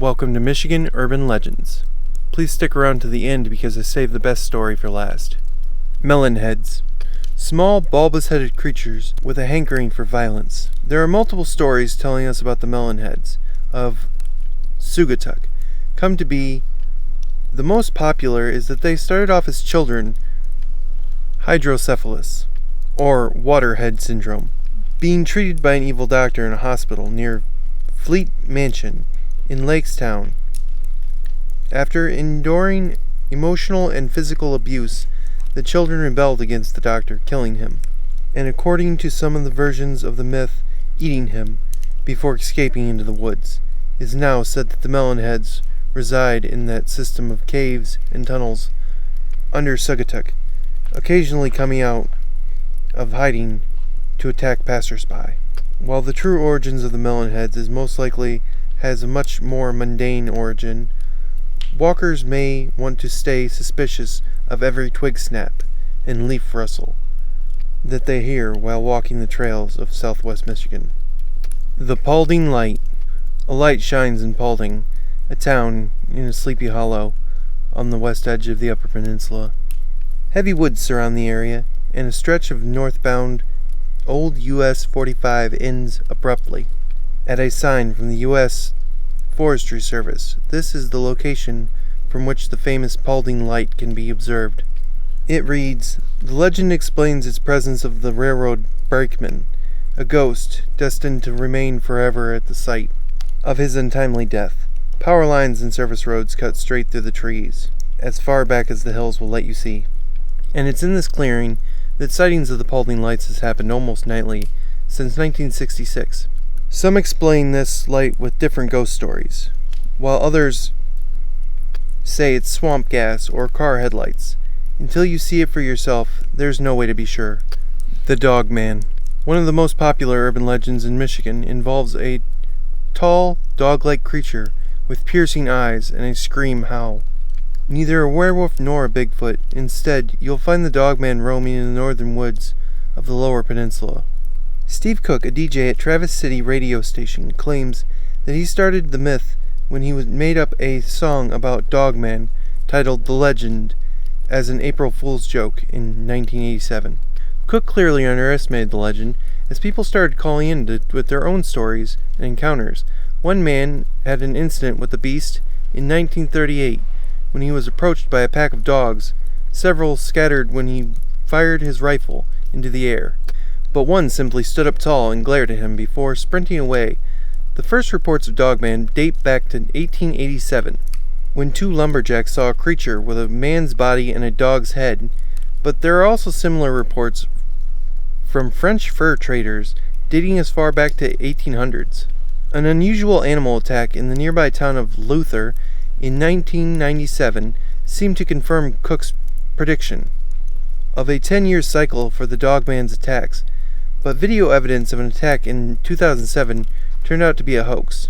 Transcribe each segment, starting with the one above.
Welcome to Michigan Urban Legends. Please stick around to the end because I saved the best story for last. Melon heads. Small, bulbous-headed creatures with a hankering for violence. There are multiple stories telling us about the melon heads of Sugatuck. Come to be, the most popular is that they started off as children, hydrocephalus, or waterhead syndrome, being treated by an evil doctor in a hospital near Fleet Mansion in Lakestown. After enduring emotional and physical abuse, the children rebelled against the doctor, killing him, and according to some of the versions of the myth, eating him before escaping into the woods. It is now said that the melonheads reside in that system of caves and tunnels under Sugatuck, occasionally coming out of hiding to attack passersby. While the true origins of the melonheads is most likely has a much more mundane origin, walkers may want to stay suspicious of every twig snap and leaf rustle that they hear while walking the trails of southwest Michigan. The Paulding Light. A light shines in Paulding, a town in a sleepy hollow on the west edge of the Upper Peninsula. Heavy woods surround the area, and a stretch of northbound old US 45 ends abruptly at a sign from the U.S. Forestry Service. This is the location from which the famous Paulding Light can be observed. It reads, "The legend explains its presence of the railroad brakeman, a ghost destined to remain forever at the site of his untimely death. Power lines and service roads cut straight through the trees, as far back as the hills will let you see. And it's in this clearing that sightings of the Paulding Lights has happened almost nightly since 1966. Some explain this light with different ghost stories, while others say it's swamp gas or car headlights. Until you see it for yourself, there's no way to be sure." The Dog Man. One of the most popular urban legends in Michigan involves a tall, dog-like creature with piercing eyes and a scream howl. Neither a werewolf nor a Bigfoot. Instead, you'll find the Dog Man roaming in the northern woods of the Lower Peninsula. Steve Cook, a DJ at Travis City radio station, claims that he started the myth when he made up a song about Dogman titled The Legend as an April Fool's joke in 1987. Cook clearly underestimated the legend as people started calling in with their own stories and encounters. One man had an incident with the beast in 1938 when he was approached by a pack of dogs. Several scattered when he fired his rifle into the air, but one simply stood up tall and glared at him before sprinting away. The first reports of Dogman date back to 1887, when two lumberjacks saw a creature with a man's body and a dog's head, but there are also similar reports from French fur traders dating as far back to 1800s. An unusual animal attack in the nearby town of Luther in 1997 seemed to confirm Cook's prediction of a 10-year cycle for the Dogman's attacks, but video evidence of an attack in 2007 turned out to be a hoax.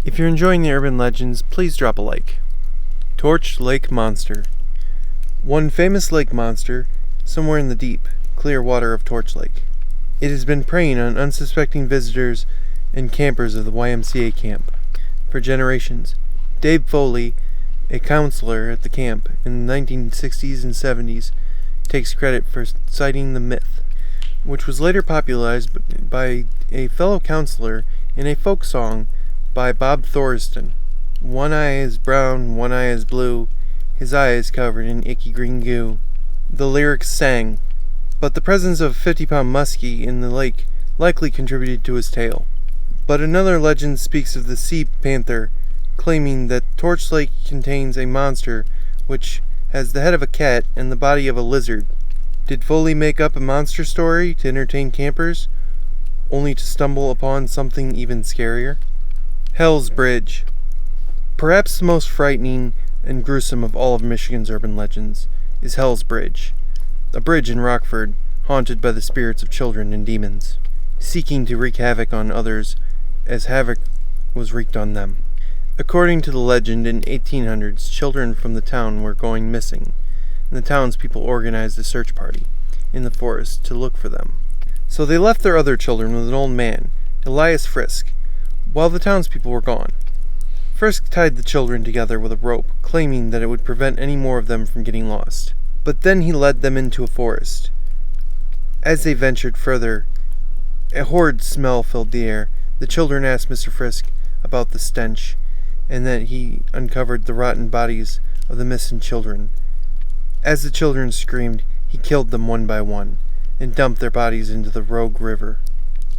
If you're enjoying the urban legends, please drop a like. Torch Lake Monster. One famous lake monster somewhere in the deep, clear water of Torch Lake. It has been preying on unsuspecting visitors and campers of the YMCA camp for generations. Dave Foley, a counselor at the camp in the 1960s and 70s, takes credit for citing the myth, which was later popularized by a fellow counselor in a folk song by Bob Thorston. One eye is brown, one eye is blue, his eye is covered in icky green goo. The lyrics sang, but the presence of a 50-pound muskie in the lake likely contributed to his tale. But another legend speaks of the sea panther, claiming that Torch Lake contains a monster which has the head of a cat and the body of a lizard. Did Foley make up a monster story to entertain campers, only to stumble upon something even scarier? Hell's Bridge. Perhaps the most frightening and gruesome of all of Michigan's urban legends is Hell's Bridge, a bridge in Rockford haunted by the spirits of children and demons, seeking to wreak havoc on others as havoc was wreaked on them. According to the legend, in 1800s, children from the town were going missing, and the townspeople organized a search party in the forest to look for them. So they left their other children with an old man, Elias Frisk, while the townspeople were gone. Frisk tied the children together with a rope, claiming that it would prevent any more of them from getting lost. But then he led them into a forest. As they ventured further, a horrid smell filled the air. The children asked Mr. Frisk about the stench, and that he uncovered the rotten bodies of the missing children. As the children screamed, he killed them one by one, and dumped their bodies into the Rogue River.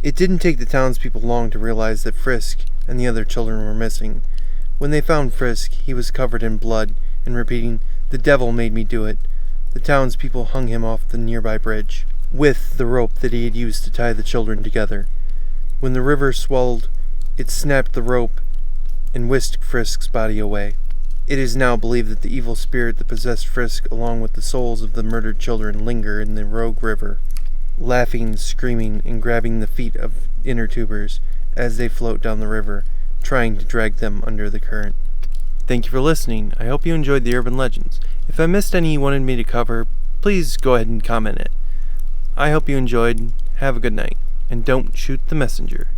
It didn't take the townspeople long to realize that Frisk and the other children were missing. When they found Frisk, he was covered in blood, and repeating, "The devil made me do it." The townspeople hung him off the nearby bridge, with the rope that he had used to tie the children together. When the river swelled, it snapped the rope and whisked Frisk's body away. It is now believed that the evil spirit that possessed Frisk, along with the souls of the murdered children, linger in the Rogue River, laughing, screaming, and grabbing the feet of inner tubers as they float down the river, trying to drag them under the current. Thank you for listening. I hope you enjoyed the urban legends. If I missed any you wanted me to cover, please go ahead and comment it. I hope you enjoyed. Have a good night, and don't shoot the messenger.